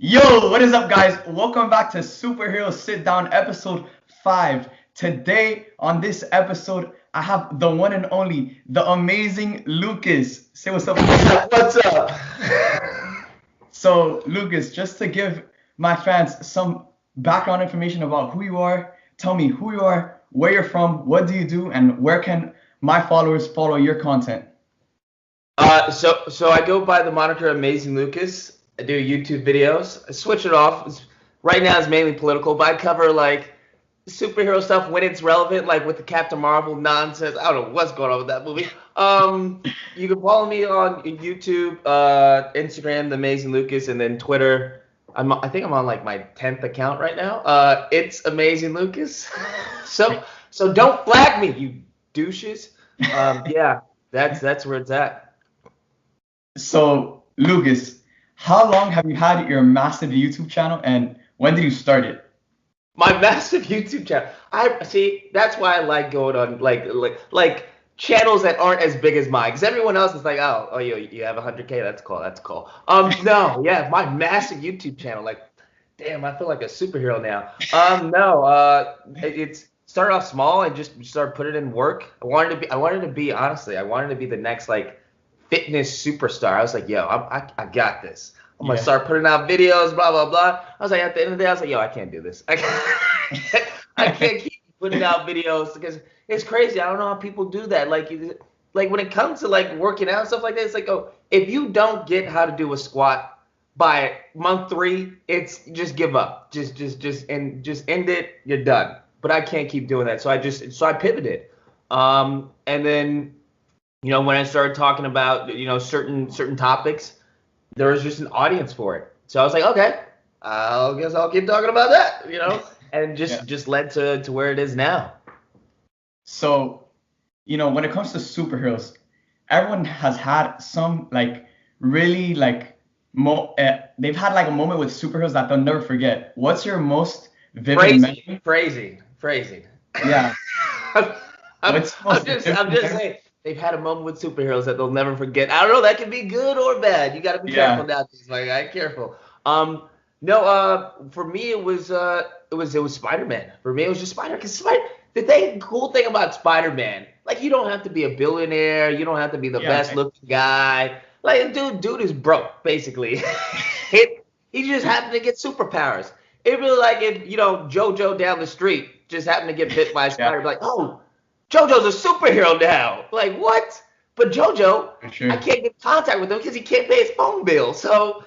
Yo, what is up, guys? Welcome back to Superhero Sit Down episode 5. Today, on this episode, I have the one and only, the amazing Lucas. Say what's up, Lucas. What's up? So, Lucas, just to give my fans some background information about who you are, tell me who you are, where you're from, what do you do, and where can my followers follow your content? So I go by the moniker Amazing Lucas. I do YouTube videos. I switch it off. Right now it's mainly political, but I cover like superhero stuff when it's relevant, like with the Captain Marvel nonsense. I don't know what's going on with that movie. You can follow me on YouTube, Instagram, the Amazing Lucas, and then Twitter. I think I'm on like my 10th account right now. It's Amazing Lucas. So don't flag me, you douches. Yeah, that's where it's at. So, Lucas, how long have you had your massive YouTube channel and when did you start it? My massive YouTube channel. I see. That's why I like going on like channels that aren't as big as mine. Because everyone else is like, oh, you have 100K. That's cool. That's cool. No, yeah, my massive YouTube channel. Like, damn, I feel like a superhero now. No, it's started off small and just started putting in work. Honestly, I wanted to be the next like fitness superstar. I was like, yo, I got this. I'm gonna Yeah. start putting out videos, blah blah blah. I was like, at the end of the day, I was like, yo, I can't do this. I can't keep putting out videos because it's crazy. I don't know how people do that. Like when it comes to like working out and stuff like that, it's like, oh, if you don't get how to do a squat by month 3, it's just give up. Just end it. You're done. But I can't keep doing that. So I pivoted. And then when I started talking about certain topics, there was just an audience for it. So I was like, okay, I guess I'll keep talking about that, and Yeah. just led to where it is now. So, when it comes to superheroes, everyone has had some like really like they've had like a moment with superheroes that they'll never forget. What's your most vivid memory? Phrasing. Yeah. I'm, I'm, What's your I'm most just vivid I'm just memory? saying they've had a moment with superheroes that they'll never forget. I don't know, that can be good or bad. You got to be Yeah. careful nowadays. Like, I careful. No, for me it was Spider-Man. For me it was just Spider because cool thing about Spider-Man, like you don't have to be a billionaire, you don't have to be the Yeah. best looking guy. Like dude is broke basically. He just happened to get superpowers. It really like if JoJo down the street just happened to get bit by a Yeah, spider, be like, oh, JoJo's a superhero now. Like what? But JoJo, for I sure. can't get in contact with him because he can't pay his phone bill. So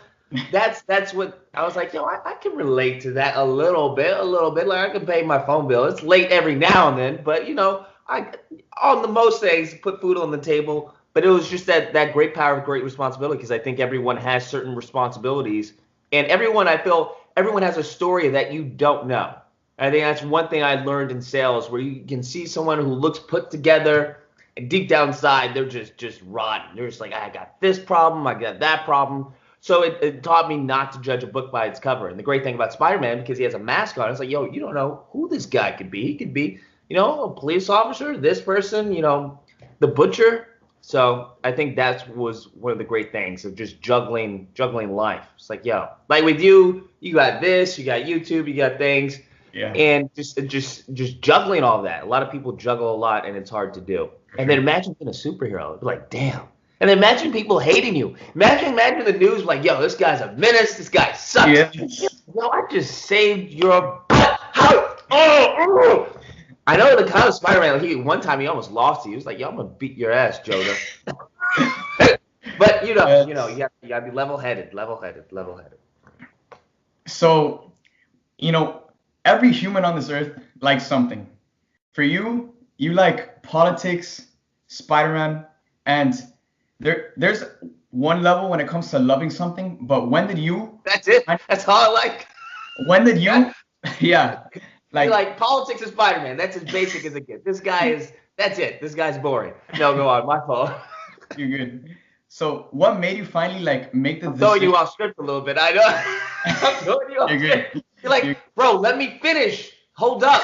that's what I was like, I can relate to that a little bit. Like I can pay my phone bill. It's late every now and then, but I on the most things put food on the table. But it was just that great power of great responsibility because I think everyone has certain responsibilities, and everyone has a story that you don't know. I think that's one thing I learned in sales, where you can see someone who looks put together, and deep down inside they're just rotten. They're just like, I got this problem, I got that problem. So it taught me not to judge a book by its cover. And the great thing about Spider-Man, because he has a mask on, it's like, yo, you don't know who this guy could be. He could be, a police officer, this person, the butcher. So I think that was one of the great things of just juggling life. It's like, yo, like with you, you got this, you got YouTube, you got things, Yeah, and just juggling all that. A lot of people juggle a lot, and it's hard to do. for And then sure. imagine being a superhero. It'd be like, damn. And then imagine people hating you. Imagine the news like, yo, this guy's a menace. This guy sucks. Yes. Yo, I just saved your butt. How? Oh. I know the kind of Spider-Man. Like one time he almost lost to you. He was like, yo, I'm gonna beat your ass, Jojo. But Yes. you gotta be level-headed. So, you know, every human on this earth likes something. For you, you like politics, Spider-Man, and there's one level when it comes to loving something, but That's it. That's all I like. when did Yeah. you, yeah, Be like, like politics is Spider-Man. That's as basic as it gets. This guy is. That's it. This guy's boring. No, go on. My fault. you're good. So, what made you finally like make the I'm throwing decision? you off script a little bit. I know. I'm throwing you off You're script. good. You're like, You're, bro, let me finish. Hold up.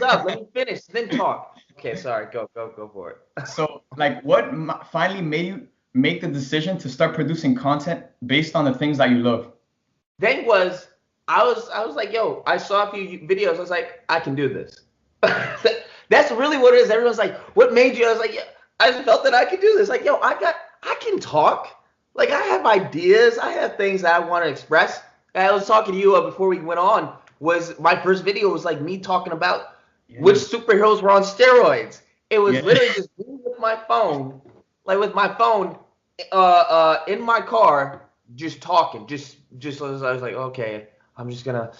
Let me finish. Then talk. Okay, sorry. Go for it. so, like, what finally made you make the decision to start producing content based on the things that you love? thing was, I was like, yo, I saw a few videos. I was like, I can do this. That's really what it is. Everyone's like, what made you? I was like, yeah, I just felt that I could do this. Like, yo, I can talk. Like, I have ideas. I have things that I want to express. And I was talking to you before we went on. Was my first video was like me talking about which superheroes were on steroids. It was literally just me with my phone, like with my phone, in my car, just talking. Just I was like, okay, I'm just gonna,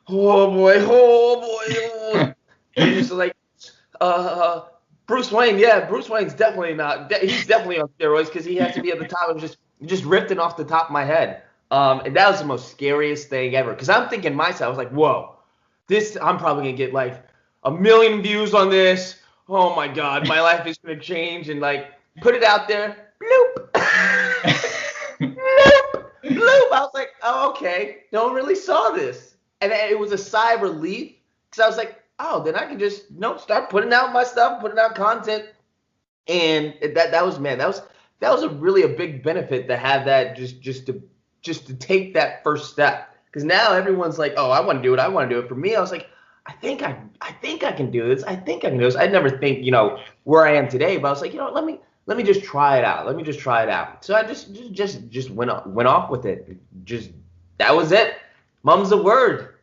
oh boy, oh. And just like, Bruce Wayne, yeah, Bruce Wayne's definitely not. He's definitely on steroids because he has to be at the top of just ripping off the top of my head. And that was the most scariest thing ever. Because I'm thinking myself, I was like, whoa, I'm probably gonna get like 1 million views on this. Oh my God, my life is gonna change, and like put it out there. Bloop. Bloop. Bloop. I was like, oh, okay, no one really saw this. And it was a sigh of relief because I was like, oh, then I can just start putting out my stuff, putting out content. And that was a really a big benefit to have that just to take that first step. Because now everyone's like, oh, I want to do it. For me, I was like, I think I can do this. I think I can do this. I never think, where I am today, but I was like, let me just try it out. So I just went off with it. Just that was it. Mum's the word.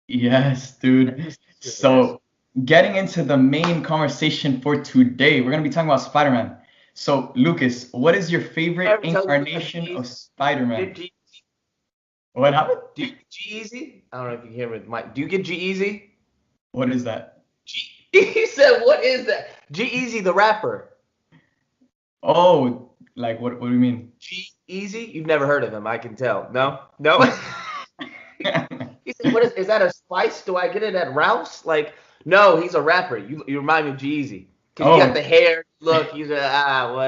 Yes, dude. So getting into the main conversation for today, we're gonna be talking about Spider-Man. So Lucas, what is your favorite incarnation of Spider-Man? What happened? Do you get G-Eazy? I don't know if you can hear me with Mike. Do you get G-Eazy? What is that? He said, what is that? G-Eazy, the rapper. Oh, like what do you mean? G-Eazy? You've never heard of him, I can tell. No? He said, what is that a spice? Do I get it at Ralph's? Like, no, he's a rapper. You remind me of G-Eazy. Because you got the hair, look, he's what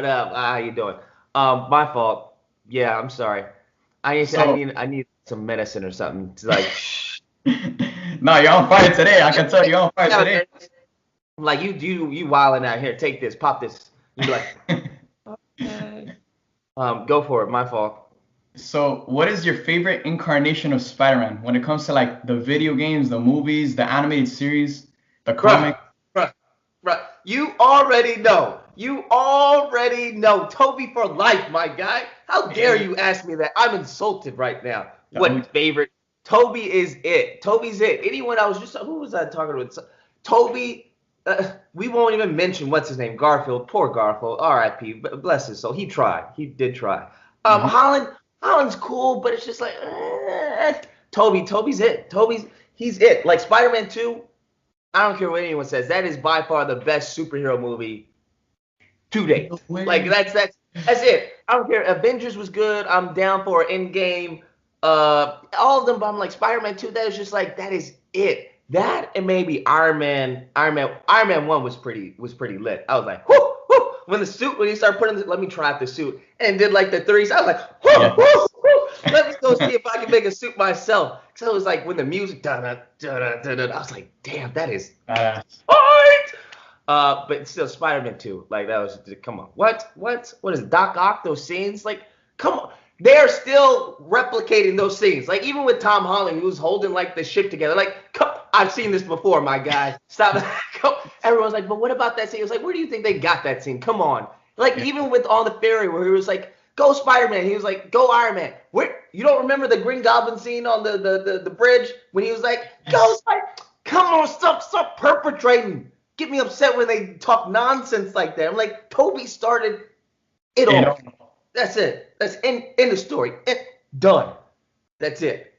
up? How you doing? My fault. Yeah, I'm sorry. I need some medicine or something. To like, no, you're on fire today. I can tell you're on fire today. Like you wilding out here. Take this, pop this. You be like, okay. Go for it. My fault. So, what is your favorite incarnation of Spider-Man when it comes to like the video games, the movies, the animated series, the comic? Right. You already know. Toby for life, my guy. How dare you ask me that? I'm insulted right now. What favorite? Toby is it. Toby's it. Anyone else? Who was I talking with? Toby. We won't even mention what's his name. Garfield. Poor Garfield. R.I.P. Bless his soul. He tried. He did try. Holland's cool, but it's just like Toby's it. He's it. Like Spider-Man 2. I don't care what anyone says. That is by far the best superhero movie to date. Like that's it. I don't care. Avengers was good. I'm down for Endgame. All of them, but I'm like Spider-Man 2. That is just like that is it. That and maybe Iron Man 1 was pretty lit. I was like, whoo, whoo. When he started putting let me try out the suit and did like the threes. I was like, whoo, whoo, whoo. Let me go see if I can make a suit myself. So it was like when the music I was like, damn, that is right. But still, Spider-Man 2, like that was come on. What is it? Doc Ock? Those scenes, like, come on. They're still replicating those scenes. Like even with Tom Holland, he was holding like the ship together. Like, I've seen this before, my guy. Stop. Everyone's like, but what about that scene? It was like, where do you think they got that scene? Come on. Like even with on the ferry where he was like, go Spider-Man. He was like, go Iron Man. You don't remember the Green Goblin scene on the bridge when he was like, go Spider-Man. Come on, stop perpetrating. Get me upset when they talk nonsense like that. I'm like, Toby started it all. That's it. That's in the story. Done. That's it.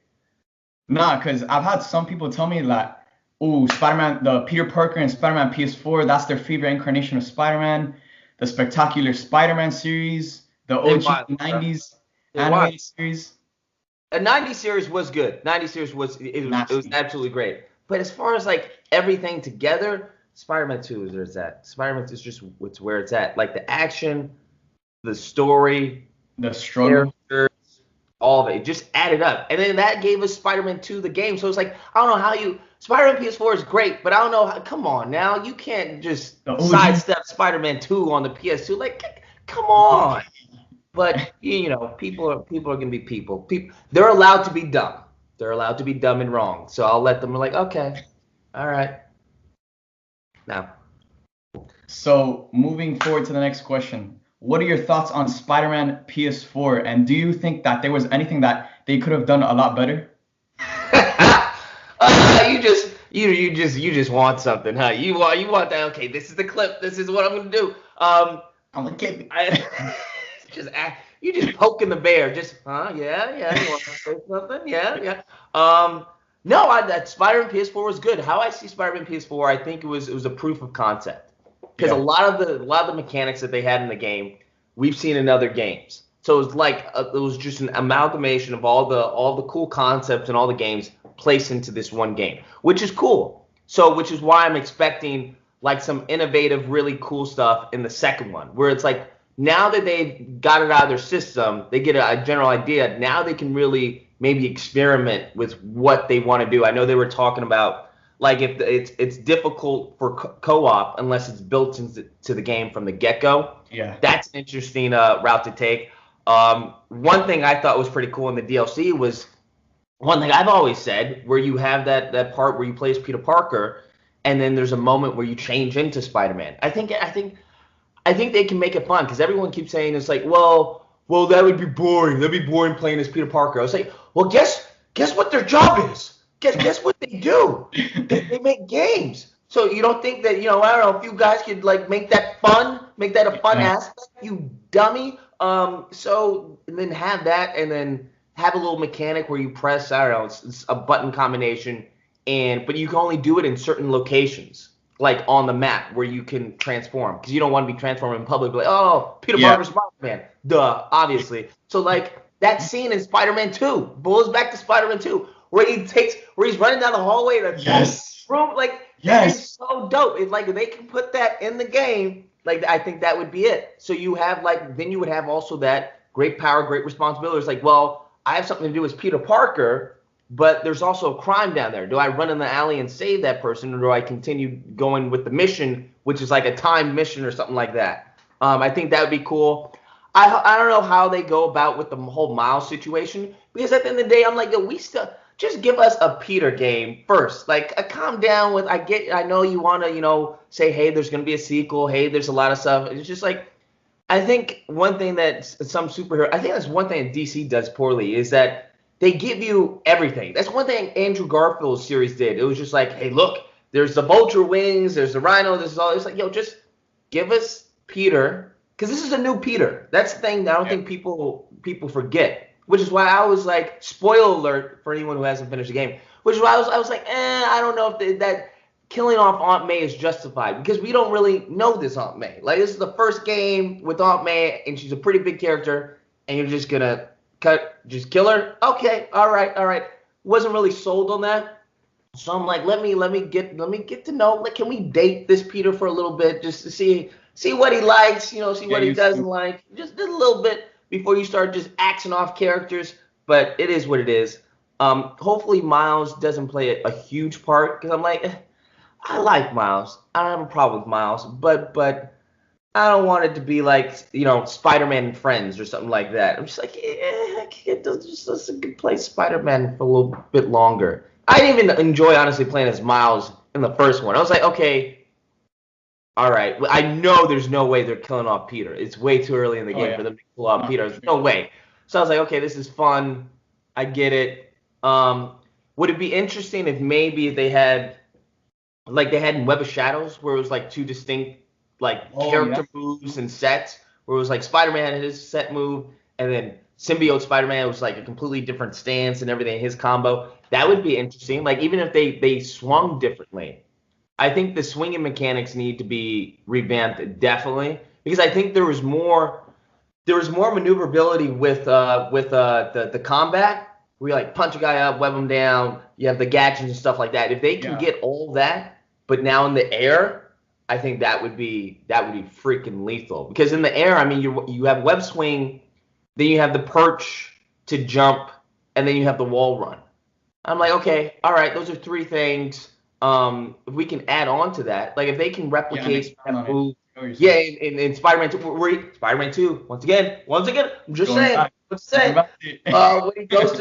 Nah, because I've had some people tell me that, Spider-Man, the Peter Parker and Spider-Man PS4, that's their favorite incarnation of Spider-Man. The Spectacular Spider-Man series, the OG 90s animated series. The 90s series was good. 90s series was absolutely great. But as far as like everything together, Spider-Man 2 is where it's at. Spider-Man 2 is just it's where it's at. Like the action, the story, the struggle, all of it just added up. And then that gave us Spider-Man 2, the game. So it's like, I don't know how Spider-Man PS4 is great, but I don't know how, come on now. You can't just sidestep Spider-Man 2 on the PS2. Like, come on. But people are gonna be people. They're allowed to be dumb. They're allowed to be dumb and wrong. So I'll let them like, okay, all right. Now, So moving forward to the next question. What are your thoughts on Spider-Man PS4? And do you think that there was anything that they could have done a lot better? you just want something, huh? You want that? Okay, this is the clip. This is what I'm gonna do. I'm a kid. You just poking the bear. Just yeah. You want to say something? Yeah. No, that Spider-Man PS4 was good. How I see Spider-Man PS4, I think it was a proof of concept because a Yeah. lot of the mechanics that they had in the game, we've seen in other games. So it was like it was just an amalgamation of all the cool concepts and all the games placed into this one game, which is cool. So which is why I'm expecting like some innovative, really cool stuff in the second one, where it's like now that they've got it out of their system, they get a general idea. Now they can really maybe experiment with what they want to do. I know they were talking about like if it's difficult for co-op unless it's built into the game from the get-go. Yeah. That's an interesting route to take. One thing I thought was pretty cool in the DLC was one thing I've always said, where you have that part where you play as Peter Parker, and then there's a moment where you change into Spider-Man. I think they can make it fun because everyone keeps saying it's like, well, that would be boring. That'd be boring playing as Peter Parker. I was like, well, guess what their job is? Guess what they do? They make games. So you don't think that I don't know if you guys could like make that fun, make that a fun Yeah. aspect, you dummy. So and then have that, and then have a little mechanic where you press, I don't know, it's a button combination, but you can only do it in certain locations like on the map where you can transform because you don't want to be transforming in public. Like, oh, Peter Yeah. Parker's Spider-Man, duh, obviously. So like that scene in Spider-Man 2, blows back to Spider-Man 2, where he's running down the hallway in a Yes. room, like that is Yes. so dope. If like if they can put that in the game, like I think that would be it. So you have like then you would have also that great power, great responsibility. It's like, well, I have something to do as Peter Parker, but there's also a crime down there. Do I run in the alley and save that person, or do I continue going with the mission, which is like a timed mission or something like that? I think that would be cool. I don't know how they go about with the whole Miles situation because at the end of the day, I'm like, yo, we still just give us a Peter game first. Like, calm down with. I know you want to, say, hey, there's gonna be a sequel. Hey, there's a lot of stuff. It's just like I think one thing that some superhero, I think that's one thing that DC does poorly is that they give you everything. That's one thing Andrew Garfield's series did. It was just like, hey, look, there's the vulture wings, there's the rhino, this is all. It's like, yo, just give us Peter, because this is a new Peter. That's the thing that I don't think people forget. Which is why I was like, spoiler alert for anyone who hasn't finished the game. Which is why I was like, I don't know if that killing off Aunt May is justified because we don't really know this Aunt May. Like this is the first game with Aunt May, and she's a pretty big character, and you're just gonna just kill her. Okay, all right. Wasn't really sold on that, so I'm like, let me get to know. Like, can we date this Peter for a little bit just to see what he likes, see what he doesn't like, just a little bit before you start just axing off characters. But it is what it is. Hopefully Miles doesn't play a huge part because I'm like. I like Miles. I don't have a problem with Miles, but I don't want it to be like Spider-Man and Friends or something like that. I'm just like, let's play Spider-Man for a little bit longer. I didn't even enjoy honestly playing as Miles in the first one. I was like, okay, all right. I know there's no way they're killing off Peter. It's way too early in the game for them to kill off Peter. There's no way. So I was like, okay, this is fun. I get it. Would it be interesting if maybe they had like they had in Web of Shadows, where it was like two distinct like character moves and sets, where it was like Spider-Man had his set move, and then Symbiote Spider-Man was like a completely different stance and everything, his combo. That would be interesting. Like even if they swung differently, I think the swinging mechanics need to be revamped definitely because I think there was more maneuverability with the combat. Where you like punch a guy up, web him down. You have the gadgets and stuff like that. If they can get all that, but now in the air, I think that would be freaking lethal. Because in the air, I mean, you have web swing, then you have the perch to jump, and then you have the wall run. I'm like, okay, all right, those are three things. If we can add on to that, like if they can replicate that move know what you're Yeah, saying. in Spider-Man 2, Spider-Man 2, once again, I'm just Going saying, back. Going back to when he goes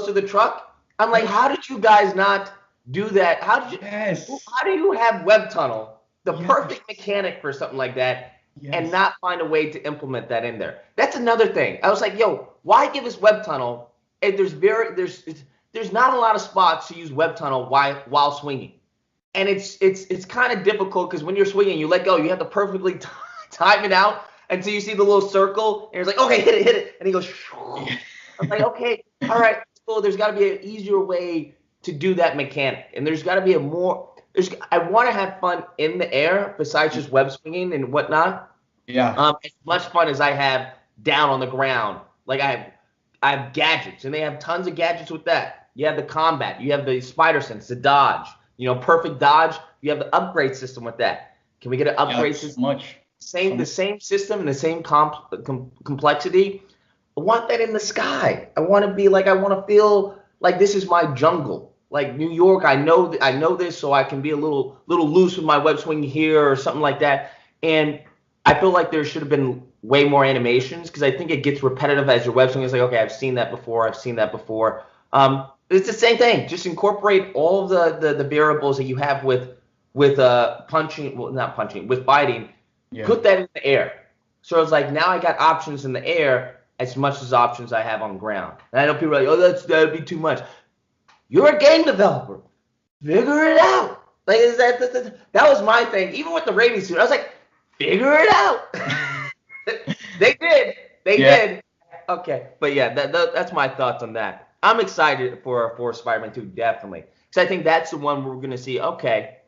through the truck, I'm like, how did you guys not do that? Yes. How do you have Web Tunnel, the Yes. perfect mechanic for something like that, and Yes. not find a way to implement that in there? That's another thing. I was like, yo, why give us Web Tunnel? And there's not a lot of spots to use Web Tunnel while swinging. And it's kind of difficult because when you're swinging, you let go, you have to perfectly time it out until you see the little circle, and it's like, okay, hit it, and he goes. Shoo. I'm like, okay, all right, cool. There's got to be an easier way to do that mechanic, and there's got to be a more. I want to have fun in the air besides just web swinging and whatnot. Yeah. As much fun as I have down on the ground, like I have gadgets, and they have tons of gadgets with that. You have the combat, you have the spider sense, the dodge. Perfect dodge. You have the upgrade system with that. Can we get an Yeah. upgrade So system? much. The same system and the same complexity. I want that in the sky. I want to feel like this is my jungle. Like New York, I know this, so I can be a little loose with my web swing here or something like that. And I feel like there should have been way more animations because I think it gets repetitive as your web swing is like, okay, I've seen that before. I've seen that before. It's the same thing. Just incorporate all the variables that you have with punching, well, not punching, with fighting. Yeah. Put that in the air. So it's like now I got options in the air as much as options I have on ground. And I know people are like, oh, that'd be too much. You're a game developer. Figure it out. Like that was my thing. Even with the Raven suit, I was like, figure it out. They did. They did. Okay, but yeah, that's my thoughts on that. I'm excited for Spider-Man 2, definitely, because I think that's the one we're gonna see. Okay,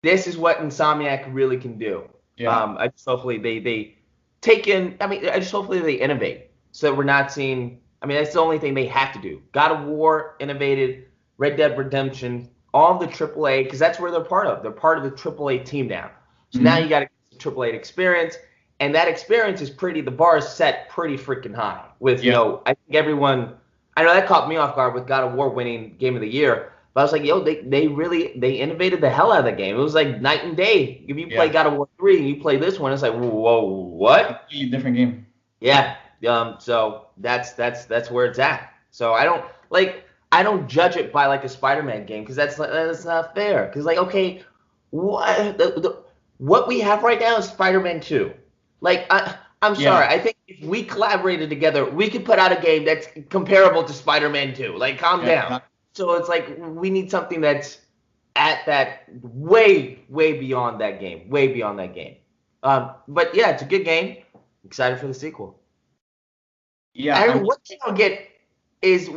this is what Insomniac really can do. Yeah. I just hopefully they take in. I mean, I just hopefully they innovate so that we're not seeing. I mean, that's the only thing they have to do. God of War innovated, Red Dead Redemption, all of the AAA, because that's where they're part of. They're part of the AAA team now. So now you got to get the AAA experience. And that experience is the bar is set pretty freaking high with, I think everyone, I know that caught me off guard with God of War winning Game of the Year, but I was like, yo, they innovated the hell out of the game. It was like night and day. If you play God of War 3 and you play this one, it's like, whoa, what? Completely different game. Yeah. So that's where it's at. So I don't judge it by like a Spider-Man game because that's not fair. Because like, okay, what we have right now is Spider-Man 2. Like, I'm sorry. I think if we collaborated together, we could put out a game that's comparable to Spider-Man 2. Like, calm down. So it's like we need something that's at that way beyond that game. Way beyond that game. But yeah, it's a good game. Excited for the sequel. Yeah. One thing I don't get is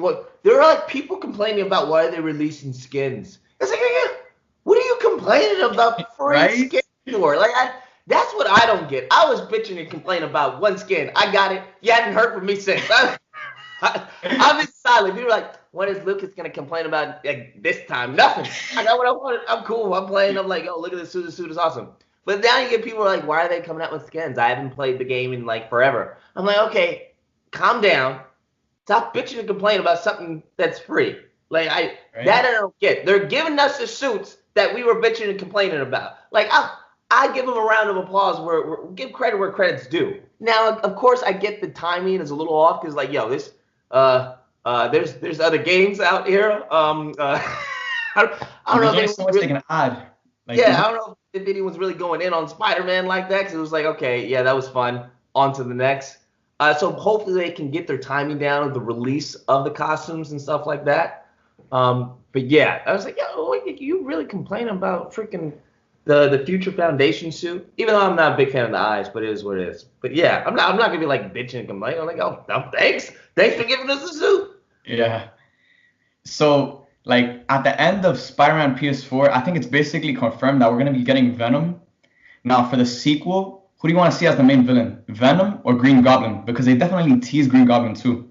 there are like people complaining about why they're releasing skins. It's like, what are you complaining about free skins for? Like, that's what I don't get. I was bitching and complaining about one skin. I got it. You hadn't heard from me since. I'm in silent. People are like, when is Lucas gonna complain about this time? Nothing. I got what I wanted. I'm cool. I'm playing. I'm like, oh, look at this suit. This suit is awesome. But now you get people like, why are they coming out with skins? I haven't played the game in like forever. I'm like, okay, calm down. Stop bitching and complaining about something that's free. Like that I don't get. They're giving us the suits that we were bitching and complaining about. Like I give them a round of applause where give credit where credit's due. Now, of course, I get the timing is a little off because like, yo, this there's other games out here. I don't know if they can add. Like, I don't know if the video was really going in on Spider-Man like that because it was like, okay, yeah, that was fun. On to the next. So hopefully they can get their timing down of the release of the costumes and stuff like that. But yeah, I was like, yo, you really complaining about freaking the Future Foundation suit? Even though I'm not a big fan of the eyes, but it is what it is. But yeah, I'm not gonna be like bitching and complaining. I'm like, oh, thanks for giving us the suit. Yeah. So like at the end of Spider-Man PS4, I think it's basically confirmed that we're gonna be getting Venom. Now for the sequel, who do you want to see as the main villain? Venom or Green Goblin? Because they definitely tease Green Goblin too.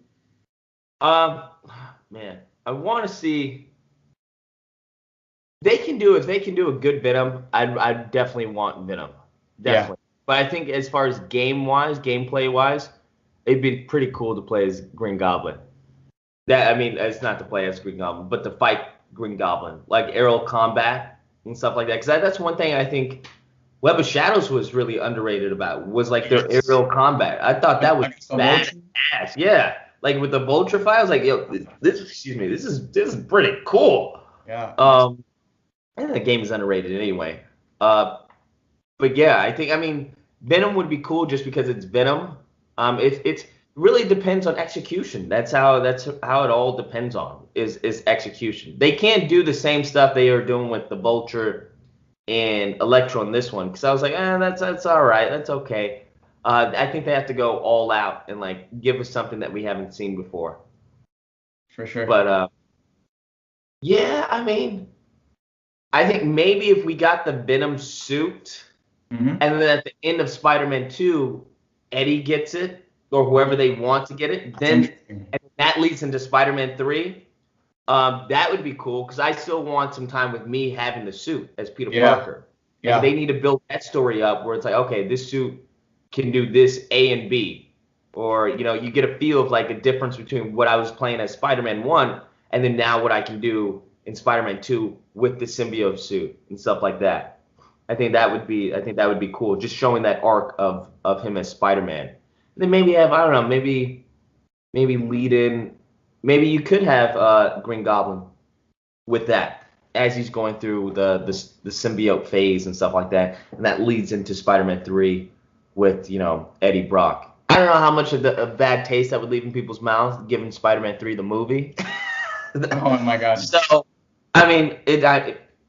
Man, I want to see. If they can do a good Venom, I'd definitely want Venom. Definitely. Yeah. But I think as far as gameplay wise, it'd be pretty cool to play as Green Goblin. It's not to play as Green Goblin, but to fight Green Goblin, like aerial combat and stuff like that. Because that's one thing I think Web of Shadows was really underrated was like their Yes. aerial combat. I thought that was Against the Vulture. badass. Yeah. Like with the Vulture fight, I was like, yo, excuse me, this is pretty cool. Yeah. And the game is underrated anyway. But yeah, I mean, Venom would be cool just because it's Venom. It's really depends on execution. That's how it all depends on is execution. They can't do the same stuff they are doing with the Vulture and Electro in this one because I was like, that's all right, that's okay. I think they have to go all out and like give us something that we haven't seen before. For sure. But yeah, I mean, I think maybe if we got the Venom suit. Mm-hmm. And then at the end of Spider-Man 2, Eddie gets it, or whoever they want to get it. Then and that leads into Spider-Man 3. That would be cool because I still want some time with me having the suit as Peter Parker. Yeah. And they need to build that story up where it's like, okay, this suit can do this A and B. Or, you get a feel of like a difference between what I was playing as Spider-Man 1 and then now what I can do in Spider-Man 2 with the symbiote suit and stuff like that. I think that would be cool, just showing that arc of him as Spider-Man. And then maybe have, I don't know, maybe lead in, maybe you could have Green Goblin with that as he's going through the symbiote phase and stuff like that, and that leads into Spider-Man 3 with Eddie Brock. I don't know how much of a bad taste that would leave in people's mouths given Spider-Man 3 the movie. Oh my God. So I mean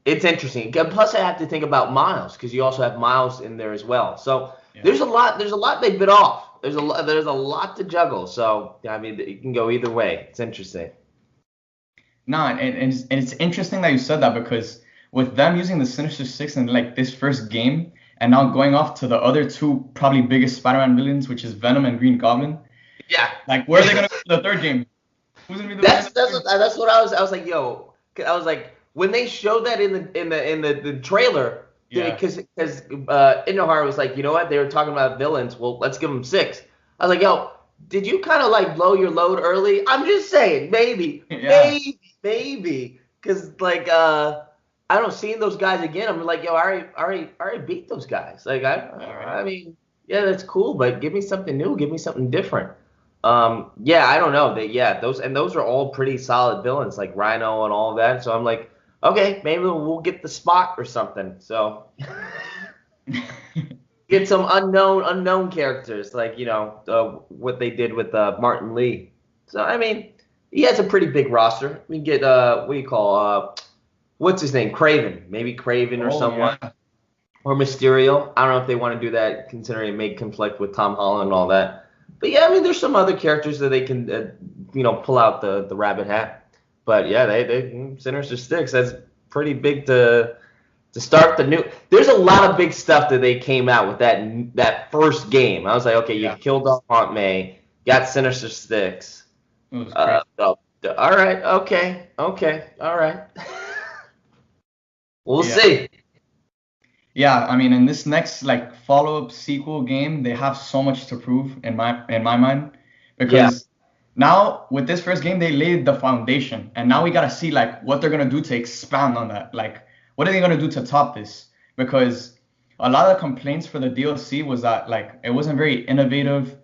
it's interesting. Plus, I have to think about Miles because you also have Miles in there as well. So there's a lot they bit off. There's a lot to juggle. So I mean, it can go either way. It's interesting. No, and it's interesting that you said that because with them using the Sinister Six in like this first game and now going off to the other two probably biggest Spider-Man villains, which is Venom and Green Goblin. Yeah. Like, where are they gonna go for the third game? Who's gonna be the that's what I was like, yo. I was like. When they showed that in the trailer, because Inohara was like, you know what, they were talking about villains. Well, let's give them 6. I was like, yo, did you kind of like blow your load early? I'm just saying, maybe, because like I don't know, seeing those guys again, I'm like, yo, I already beat those guys. Like I mean, yeah, that's cool, but give me something new, give me something different. Yeah, I don't know. Those are all pretty solid villains, like Rhino and all of that. So I'm like. Okay, maybe we'll get the Spot or something. So get some unknown characters, like what they did with Martin Lee. So I mean, he has a pretty big roster. We can get what do you call what's his name? Craven, maybe Craven or someone, or Mysterio. I don't know if they want to do that, considering it may conflict with Tom Holland and all that. But yeah, I mean, there's some other characters that they can pull out the rabbit hat. But yeah, they Sinister Six. That's pretty big to start the new. There's a lot of big stuff that they came out with that first game. I was like, okay, you killed off Aunt May, got Sinister Six. All right, okay, all right. We'll see. Yeah, I mean, in this next like follow-up sequel game, they have so much to prove in my mind because. Now, with this first game, they laid the foundation, and now we gotta see like what they're gonna do to expand on that. Like, what are they gonna do to top this? Because a lot of the complaints for the DLC was that like it wasn't very innovative,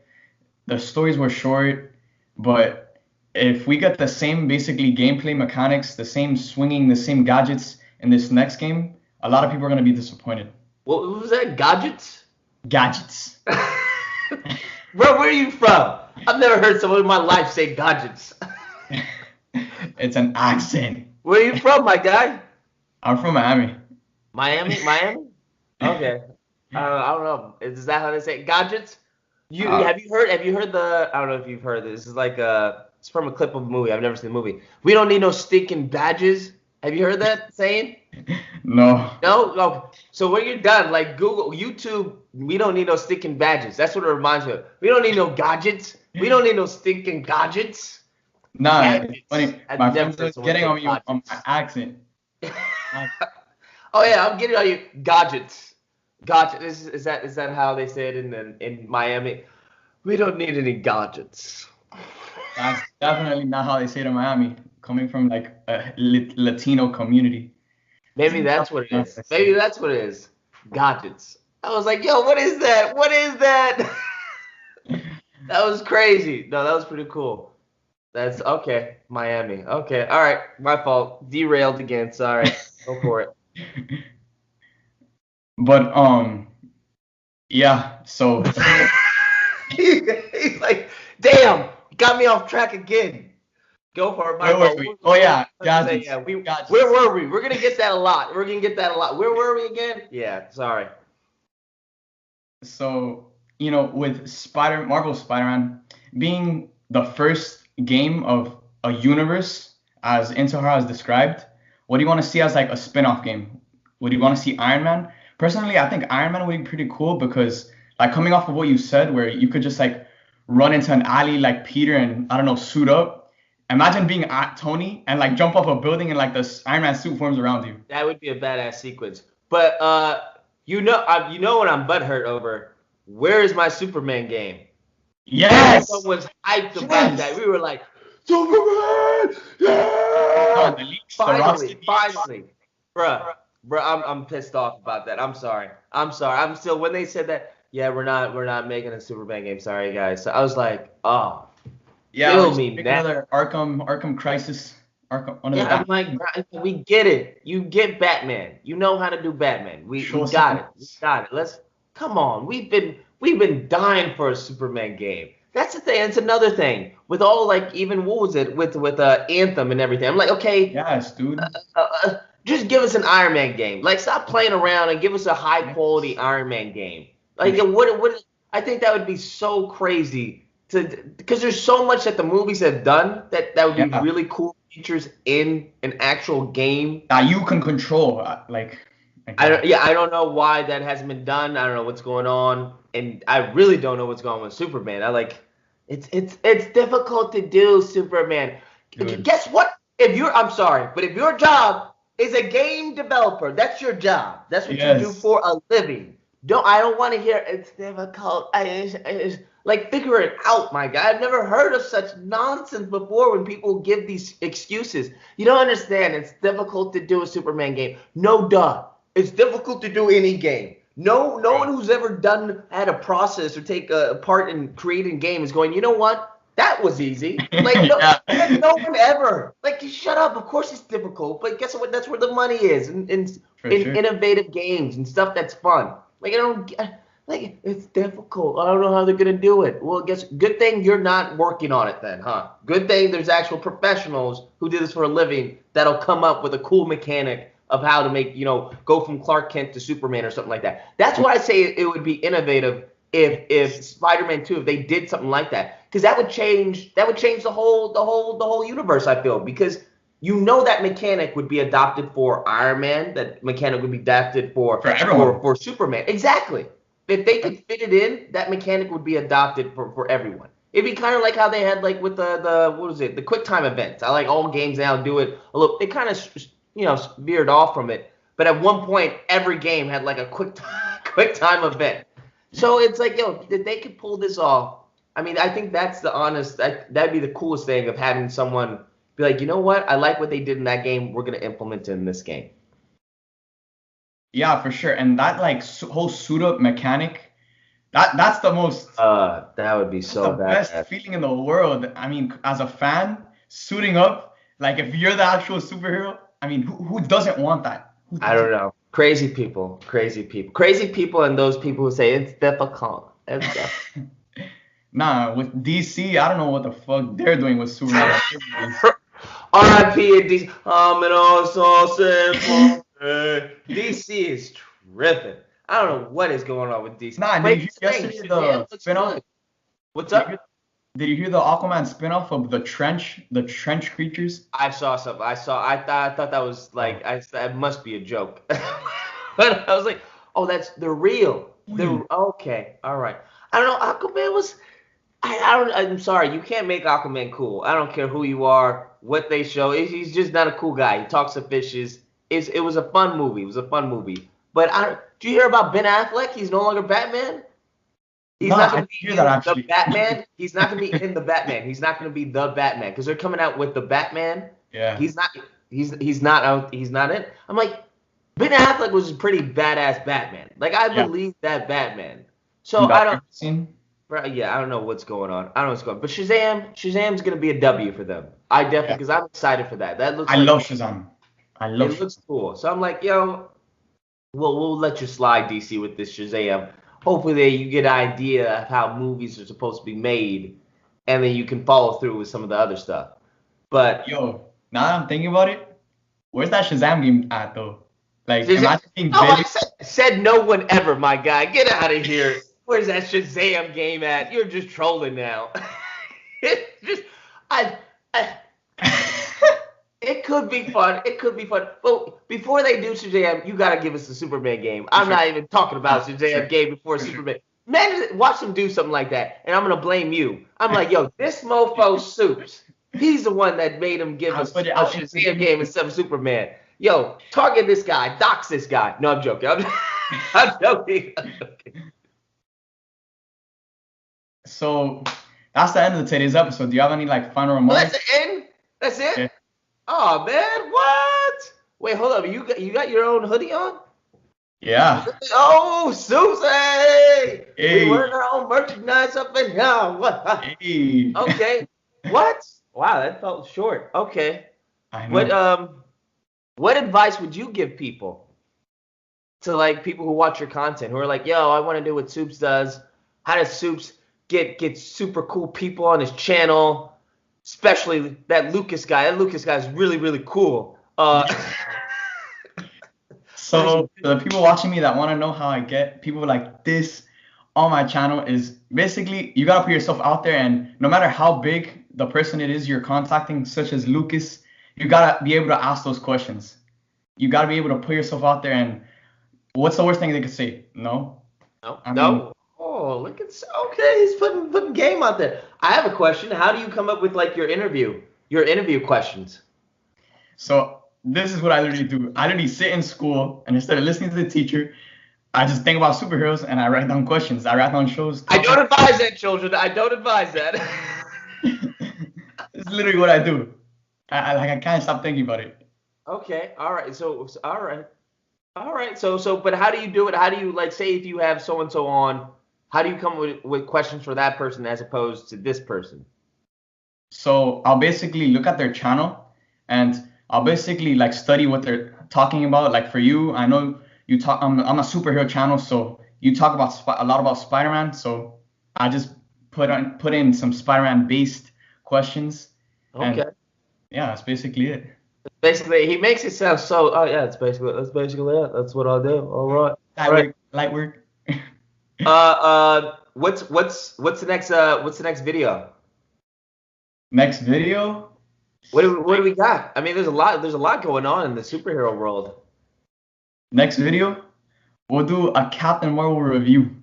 the stories were short, but if we get the same basically gameplay mechanics, the same swinging, the same gadgets in this next game, a lot of people are gonna be disappointed. What was that? Gadgets? Gadgets. Bro, where are you from? I've never heard someone in my life say gadgets. It's an accent. Where are you from, my guy? I'm from Miami. Miami? Okay. I don't know. Is that how they say it? Gadgets? Have you heard the? I don't know if you've heard this. This is like it's from a clip of a movie. I've never seen the movie. We don't need no stinking badges. Have you heard that saying? No. No? So when you're done, like Google, YouTube, we don't need no stinking badges. That's what it reminds me of. We don't need no gadgets. We don't need no stinking gadgets. Nah, it's funny. My friends are getting on me on my accent. Oh yeah, I'm getting on you. Gadgets. Gadgets. Is that how they say it in Miami? We don't need any gadgets. That's definitely not how they say it in Miami. Coming from like a Latino community. Maybe that's what it is. Maybe that's what it is. Gadgets. I was like, yo, what is that? What is that? That was crazy. No, that was pretty cool. That's okay. Miami. Okay. All right. My fault. Derailed again. Sorry. Go for it. But yeah. So He's like, damn, got me off track again. Go for it. My where were fault. we? Oh yeah, Yeah, gadgets. Gadgets. where were we? We're gonna get that a lot. We're gonna get that a lot. Where were we again? Yeah, sorry. So with Marvel Spider-Man being the first game of a universe, as Intihar has described, what do you want to see as like a spin-off game? Would you want to see Iron Man? Personally, I think Iron Man would be pretty cool because, like, coming off of what you said, where you could just like run into an alley like Peter and I don't know, suit up. Imagine being at Tony and like jump off a building and like the Iron Man suit forms around you. That would be a badass sequence. But you know what I'm butthurt over? Where is my Superman game? Yes. Everyone was hyped about Yes. that. We were like, Superman! Yeah! The leaks, the Finally, Rocksteady finally. Bruh, I'm pissed off about that. I'm sorry. I'm still when they said that, yeah, we're not making a Superman game. Sorry guys. So I was like, oh, Yeah, kill let's me, make man. another Arkham Crisis. One of the Yeah, I'm like, we get it. You get Batman. You know how to do Batman. We Show us got it. something We else. got it. Let's come on. We've been dying for a Superman game. That's the thing. It's another thing with all like even what was it with Anthem and everything. I'm like, okay, Yes, dude. just give us an Iron Man game. Like, stop playing around and give us a high quality Yes. Iron Man game. Like, what? I think that would be so crazy because there's so much that the movies have done that would be Yeah. really cool features in an actual game. That you can control, I don't know why that hasn't been done. I don't know what's going on, and I really don't know what's going on with Superman. It's difficult to do Superman. Dude. Guess what? I'm sorry, but if your job is a game developer, that's your job. That's what you do Yes. for a living. I don't want to hear it's difficult. Like, figure it out, my guy. I've never heard of such nonsense before when people give these excuses. You don't understand. It's difficult to do a Superman game. No, duh. It's difficult to do any game. No one who's ever had a process or take a part in creating game is going, you know what? That was easy. Like, Yeah. no one ever. Like, shut up. Of course it's difficult, but guess what? That's where the money is in For sure. innovative games and stuff that's fun. Like, it's difficult. I don't know how they're gonna do it. Well, good thing you're not working on it then, huh? Good thing there's actual professionals who do this for a living that'll come up with a cool mechanic of how to make, go from Clark Kent to Superman or something like that. That's why I say it would be innovative if Spider-Man 2, if they did something like that, because that would change the whole universe. I feel, because that mechanic would be adopted for Iron Man, that mechanic would be adapted for everyone. for Superman. Exactly. If they could fit it in, that mechanic would be adopted for everyone. It'd be kind of like how they had like with the what was it, the QuickTime events. I like all games now do it a little. It kind of veered off from it, but at one point every game had like a QuickTime event. So it's like, that they could pull this off. I mean, I think that's that'd be the coolest thing of having someone be like, you know what? I like what they did in that game. We're going to implement it in this game. Yeah, for sure. And that like whole suit up mechanic, that's the most That would be so the bad. best feeling in the world. I mean, as a fan, suiting up, like if you're the actual superhero, I mean, who doesn't want that? I don't know. Crazy people, and those people who say it's difficult. Nah, with DC, I don't know what the fuck they're doing with Superman. R.I.P. and DC. I'm an awesome simple. DC is tripping. I don't know what is going on with DC. Nah, did you hear yesterday the spin-off? What's up? Did you hear the Aquaman spin-off of the trench creatures? I saw something. I thought that was like, that must be a joke. But I was like, oh, they're real. They're okay. All right. I don't know. Aquaman was. I'm sorry. You can't make Aquaman cool. I don't care who you are, what they show. He's just not a cool guy. He talks to fishes. It was a fun movie. But do you hear about Ben Affleck? He's no longer Batman. He's not going to be in the Batman. He's not going to be in the Batman. He's not going to be the Batman because they're coming out with the Batman. Yeah. He's not in. I'm like, Ben Affleck was a pretty badass Batman. Like I Yeah. believe that Batman. You So I got don't. your scene? Yeah, I don't know what's going on. I don't know what's going on. But Shazam's gonna be a W for them. I definitely Yeah. because I'm excited for that. That looks I like love Shazam. I love it looks Shazam. cool. So I'm like, yo, we'll let you slide DC with this Shazam. Hopefully you get an idea of how movies are supposed to be made, and then you can follow through with some of the other stuff. But Yo, now that I'm thinking about it, where's that Shazam game at though? Like, Shazam, imagine being no, I Billy. said no one ever, my guy. Get out of here. Where's that Shazam game at? You're just trolling now. It's just, I, I, it could be fun. It could be fun. Well, before they do Shazam, you gotta give us the Superman game. I'm Sure. not even talking about Shazam Sure. game before For sure. Superman. Man, watch them do something like that, and I'm gonna blame you. I'm like, yo, this mofo Soups. He's the one that made him give us a Shazam game instead of Superman. Yo, target this guy, dox this guy. No, I'm joking. I'm joking. I'm joking. So that's the end of today's episode. Do you have any like final Well, remarks? that's the end. That's it. Yeah. Oh man, what? Wait, hold up. You got your own hoodie on? Yeah. Oh, Susie! Hey. We wearing our own merchandise up in here. What? Hey. Okay. What? Wow, that felt short. Okay. I know. What advice would you give people to like people who watch your content who are like, yo, I want to do what Soups does. How does Soups get super cool people on his channel? Especially that Lucas guy. That Lucas guy is really, really cool. So the people watching me that want to know how I get people like this on my channel is basically you gotta put yourself out there, and no matter how big the person it is you're contacting, such as Lucas, you gotta be able to ask those questions. You gotta be able to put yourself out there, and what's the worst thing they could say? No. No, I mean, no. Oh, look at okay. He's putting game out there. I have a question. How do you come up with like your interview questions? so this is what I literally do. I literally sit in school, and instead of listening to the teacher, I just think about superheroes and I write down questions. I write down shows. I don't advise that, children. I don't advise that. It's literally what I do. I can't stop thinking about it. Okay. All right. All right. All right. But how do you do it? How do you like say if you have so and so on? How do you come with questions for that person as opposed to this person? So I'll basically look at their channel and I'll basically like study what they're talking about. Like for you, I know you talk. I'm a superhero channel, so you talk about a lot about Spider-Man. So I just put in some Spider-Man based questions. And Okay. yeah, that's basically it. Basically, he makes it sound so. Oh yeah, that's basically it. That's what I'll do. All right. Light work. What's the next video? Next video. What do we got? I mean, there's a lot going on in the superhero world. Next video, we'll do a Captain Marvel review.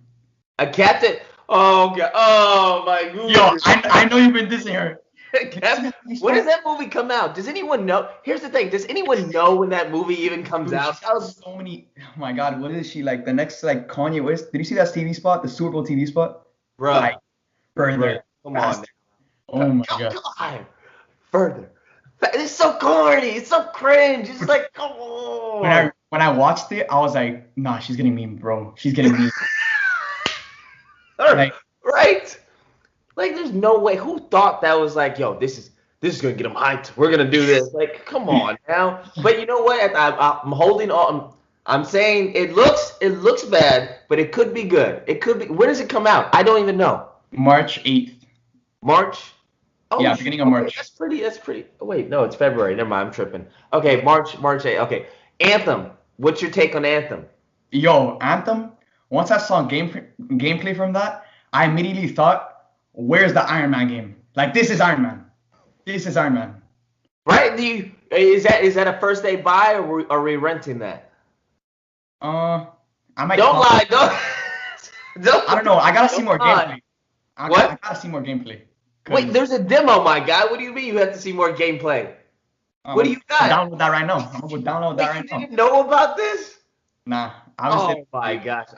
A captain. Oh god. Oh my goodness. Yo, I know you've been dissing her. When does that movie come out? Does anyone know? Here's the thing. Does anyone know when that movie even comes Dude, out? she has so many. Oh my God, what is she like? The next like Kanye West. Did you see that TV spot? The Super Bowl TV spot? Bro. Like further. Come on. Oh my God. God. Further. It's so corny. It's so cringe. It's like, come on. When I watched it, I was like, nah, she's getting mean, bro. She's getting mean. Like, right? Like, there's no way. Who thought that was like, yo, this is gonna get them hyped. We're gonna do this. Like, come on now. But you know what? I'm holding on. I'm saying it looks bad, but it could be good. It could be. When does it come out? I don't even know. March 8th. March. Oh, yeah, beginning of March. That's pretty. Oh, wait, no, it's February. Never mind, I'm tripping. Okay, March 8th. Okay, Anthem. What's your take on Anthem? Yo, Anthem. Once I saw gameplay from that, I immediately thought, where's the Iron Man game? Like, this is Iron Man. This is Iron Man. Right? Is that a first day buy, or are we renting that? I might. Don't lie. Don't. I don't know. I gotta see more gameplay. I gotta see more gameplay. Wait, there's a demo, my guy. What do you mean you have to see more gameplay? What do you got? Download that right now. I'm gonna download that right now. You didn't know about this? Nah. Oh my gosh.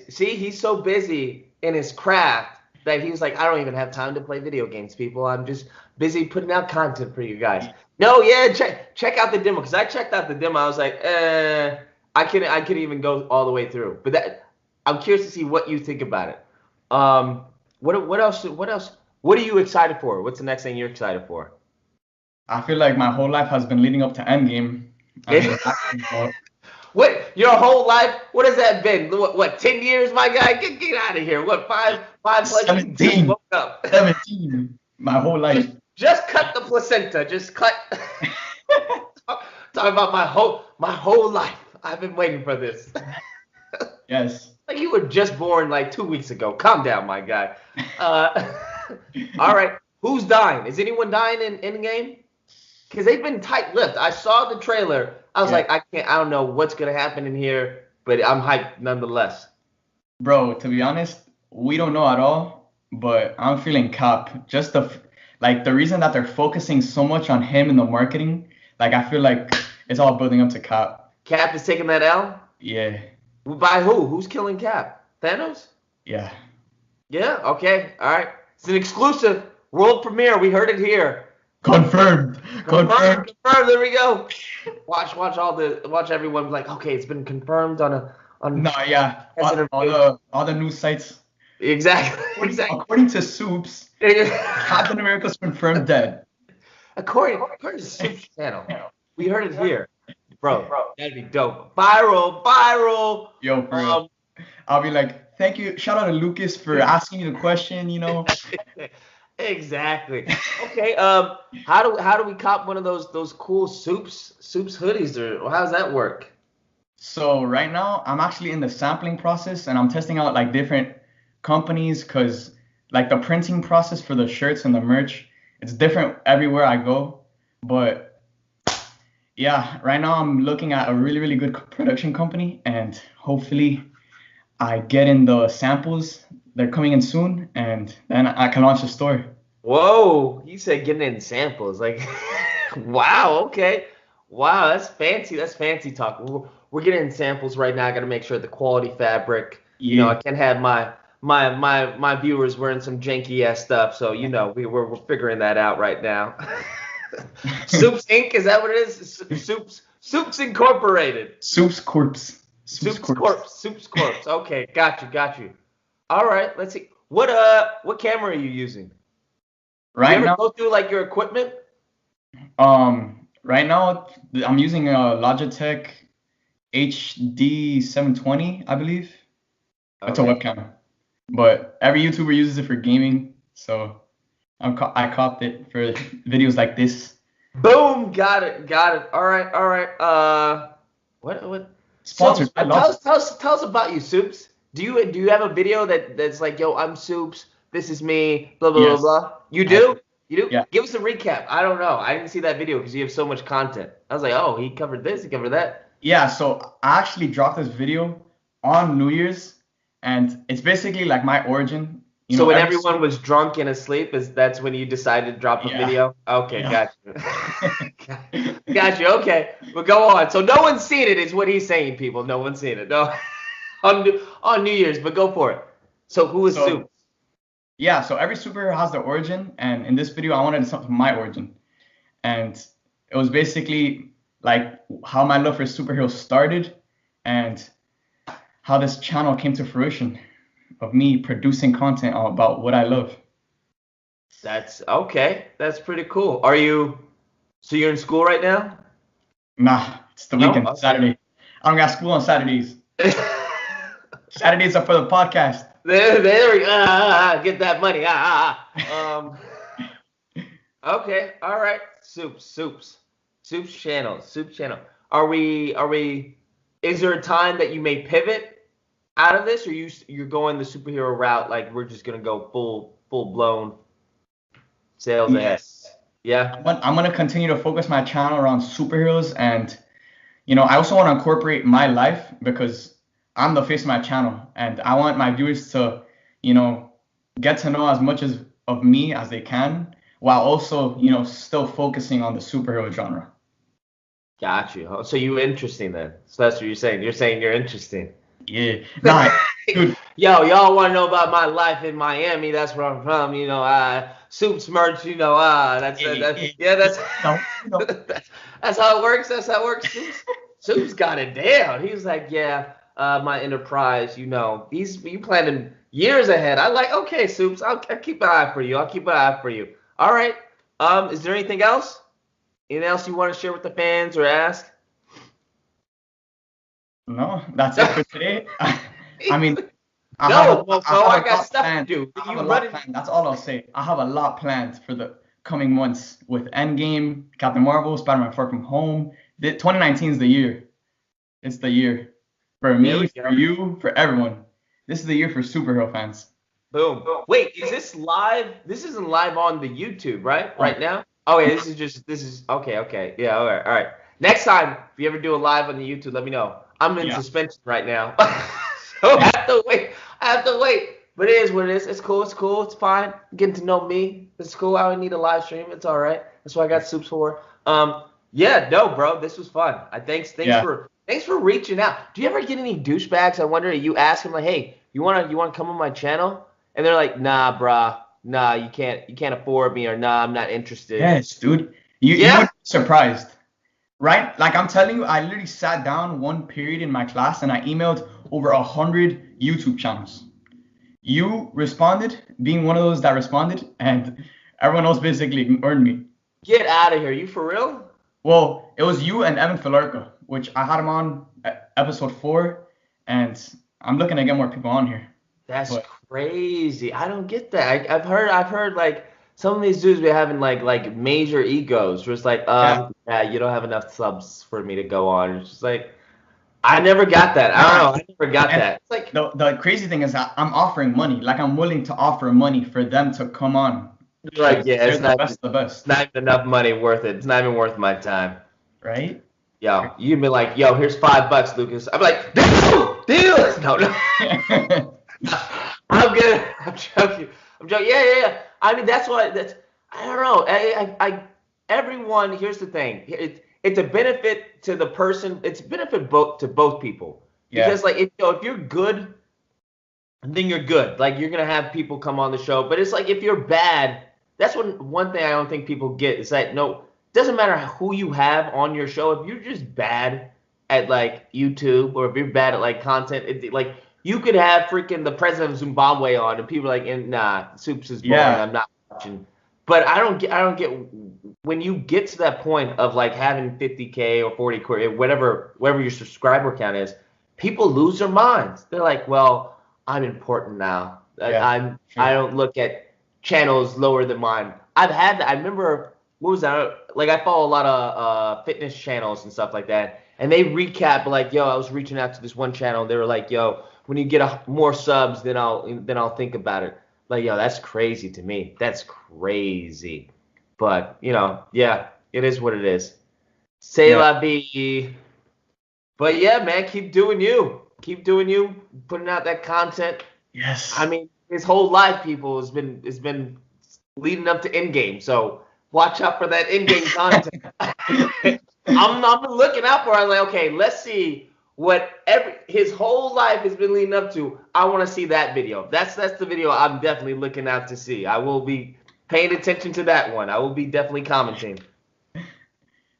See, he's so busy in his craft that he was like, I don't even have time to play video games, people. I'm just busy putting out content for you guys. No, yeah, check out the demo, because I checked out the demo. I was like, I could even go all the way through. But that I'm curious to see what you think about it. What else? What are you excited for? What's the next thing you're excited for? I feel like my whole life has been leading up to Endgame. I mean, What your whole life? What has that been? What 10 years, my guy? Get out of here. What five plus years since you 17. woke up? 17. My whole life. Just cut the placenta. Just cut. Talking about my whole life. I've been waiting for this. Yes. Like you were just born like 2 weeks ago. Calm down, my guy. All right. Who's dying? Is anyone dying in Endgame? Because they've been tight-lipped. I saw the trailer. I was like, I don't know what's gonna happen in here, but I'm hyped nonetheless. Bro, to be honest, we don't know at all, but I'm feeling Cap. Just the reason that they're focusing so much on him in the marketing, like I feel like it's all building up to Cap. Cap is taking that L? Yeah. By who? Who's killing Cap? Thanos? Yeah. Yeah, okay. All right. It's an exclusive world premiere. We heard it here. Confirmed. Confirmed. There we go. Watch everyone be like, okay, it's been confirmed on. No, yeah. All the news sites. Exactly. According to Soups, Captain America's confirmed dead. According to Soups channel, we heard it here, bro. That'd be dope. Viral. Yo, for real. I'll be like, thank you. Shout out to Lucas for asking me the question. Exactly. Okay. How do we cop one of those cool Soups hoodies, or how does that work? So right now I'm actually in the sampling process and I'm testing out like different companies because like the printing process for the shirts and the merch, it's different everywhere I go. But yeah, right now I'm looking at a really, really good production company and hopefully I get in the samples. They're coming in soon and then I can launch a store. Whoa, you said getting in samples. Like, wow, okay. Wow, that's fancy. That's fancy talk. We're getting in samples right now. I got to make sure the quality fabric. Yeah. I can't have my viewers wearing some janky ass stuff. So we're figuring that out right now. Soups Inc. Is that what it is? Soups Incorporated. Soups Corpse. Soups Corpse. Okay, got you. All right, let's see. What camera are you using? Right now, go through like your equipment? Right now I'm using a Logitech HD 720, I believe. It's a webcam, but every YouTuber uses it for gaming, so I copped it for videos like this. Boom, got it. All right. What? Sponsored. So, tell us about you, Soups. Do you have a video that's like, yo, I'm Soups, this is me, blah blah blah? You do? You do? Yeah. Give us a recap. I don't know. I didn't see that video because you have so much content. I was like, oh, he covered this, he covered that. Yeah, so I actually dropped this video on New Year's, and it's basically like my origin. So when everyone was drunk and asleep, that's when you decided to drop a video? Okay, got you. Got you. Okay, but go on. So no one's seen it, is what he's saying, people. No one's seen it. No, on New Year's, but go for it. So who is Soups? Yeah, so every superhero has their origin, and in this video, I wanted something from my origin, and it was basically like how my love for superheroes started, and how this channel came to fruition of me producing content about what I love. That's okay. That's pretty cool. So you're in school right now? Nah, it's the weekend, Okay. Saturday. I don't got school on Saturdays. Saturdays are for the podcast. There we go. Get that money. Okay. All right. Soups channel. Are we? Is there a time that you may pivot out of this, or you're going the superhero route? Like we're just gonna go full blown sales ahead. Yes. Yeah. I'm gonna continue to focus my channel around superheroes, and I also want to incorporate my life because I'm the face of my channel, and I want my viewers to, get to know as much of me as they can, while also, still focusing on the superhero genre. Got you. So you interesting then? So that's what you're saying. You're saying you're interesting. Yeah. Nah, dude. Yo, y'all want to know about my life in Miami? That's where I'm from. Soups merch. That's No. that's how it works. That's how it works. Soups. Soups got it down. He was like, yeah, my enterprise, you planning years ahead. I like, okay, Soups, I'll keep an eye for you. I'll keep an eye for you. All right. Is there anything else? Anything else you want to share with the fans or ask? No, that's it for today. I mean, No, well, I I have a got lot stuff to planned. do. I have You a lot running? planned. That's all I'll say. I have a lot planned for the coming months with Endgame, Captain Marvel, Spider-Man Far From Home. 2019 is the year. It's the year for There me, we for go. you, for everyone. This is the year for superhero fans. Boom. Wait, is this live? This isn't live on the YouTube, right? Oh, Right now? Oh, yeah, this is okay, okay. Yeah, all right, all right. Next time, if you ever do a live on the YouTube, let me know. I'm in yeah. suspension right now. So I have to wait. I have to wait. But it is what it is. It's cool. It's cool. It's fine. Getting to know me. It's cool. I don't need a live stream. It's all right. That's what I got Soups for. Yeah, no, bro, this was fun. Yeah. Thanks for reaching out. Do you ever get any douchebags? I wonder. You ask them like, hey, you wanna come on my channel? And they're like, nah, brah, nah, you can't afford me, or nah, I'm not interested. Yes, dude. You Yeah. would be surprised, right? Like I'm telling you, I literally sat down one period in my class and I emailed over 100 YouTube channels. You responded, being one of those that responded, and everyone else basically ignored me. Get out of here. You for real? Well, it was you and Evan Filarka, which I had him on episode 4, and I'm looking to get more people on here. That's But crazy. I don't get that. I've heard like some of these dudes be having like major egos. Where it's like, yeah, yeah, you don't have enough subs for me to go on. It's just like, I never got that. I don't know. I never got and that. It's like, the crazy thing is that I'm offering money. Like I'm willing to offer money for them to come on. you're like, yeah, They're it's the best of the best, not even enough money worth it. It's not even worth my time. right? Yo, you'd be like, yo, here's $5, Lucas. I'd be like, deal. No, no. I'm good. I'm joking. Yeah. I mean, I don't know. Everyone, here's the thing. It's a benefit to the person. It's a benefit to both people. Yeah. Because like, if you're good, then you're good. Like, you're going to have people come on the show. But it's like, if you're bad, that's one thing I don't think people get. Is that, no, it doesn't matter who you have on your show. If you're just bad at like YouTube, or if you're bad at like content, like, you could have freaking the president of Zimbabwe on, and people are like, nah, Soups is boring. Yeah. I'm not watching. But I don't get when you get to that point of like having 50K or 40K, whatever your subscriber count is, people lose their minds. They're like, well, I'm important now. Yeah, sure. I don't look at channels lower than mine. I've had that. I remember, what was that? Like, I follow a lot of fitness channels and stuff like that, and they recap like, yo, I was reaching out to this one channel. They were like, yo, when you get more subs, then I'll think about it. Like, yo, that's crazy to me. That's crazy. But, yeah, it is what it is. C'est la vie. But yeah, man, keep doing you. Keep doing you, putting out that content. Yes. I mean, his whole life, people, has been leading up to Endgame. So watch out for that Endgame content. I'm looking out for it. I'm like, okay, let's see what his whole life has been leading up to. I want to see that video. That's the video I'm definitely looking out to see. I will be paying attention to that one. I will be definitely commenting.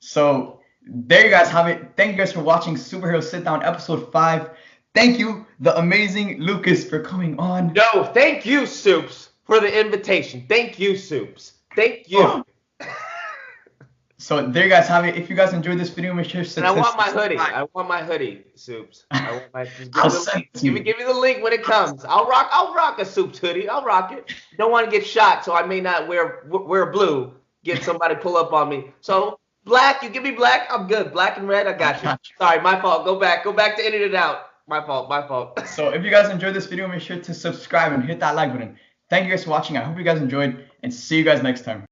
So there you guys have it. Thank you guys for watching Superhero Sit Down episode 5. Thank you, the amazing Lucas, for coming on. No, thank you, Soups, for the invitation. Thank you, Soups. Thank you. So there you guys have it. If you guys enjoyed this video, make sure to And I want my hoodie. I want my hoodie, Soups. I want my. I'll send it to you. Give me the link when it comes. I'll rock a Soups hoodie. I'll rock it. Don't want to get shot, so I may not wear blue. Get somebody pull up on me. So black, you give me black, I'm good. Black and red, I got you. Sorry, my fault. Go back to edit it out. My fault. So if you guys enjoyed this video, make sure to subscribe and hit that like button. Thank you guys for watching. I hope you guys enjoyed, and see you guys next time.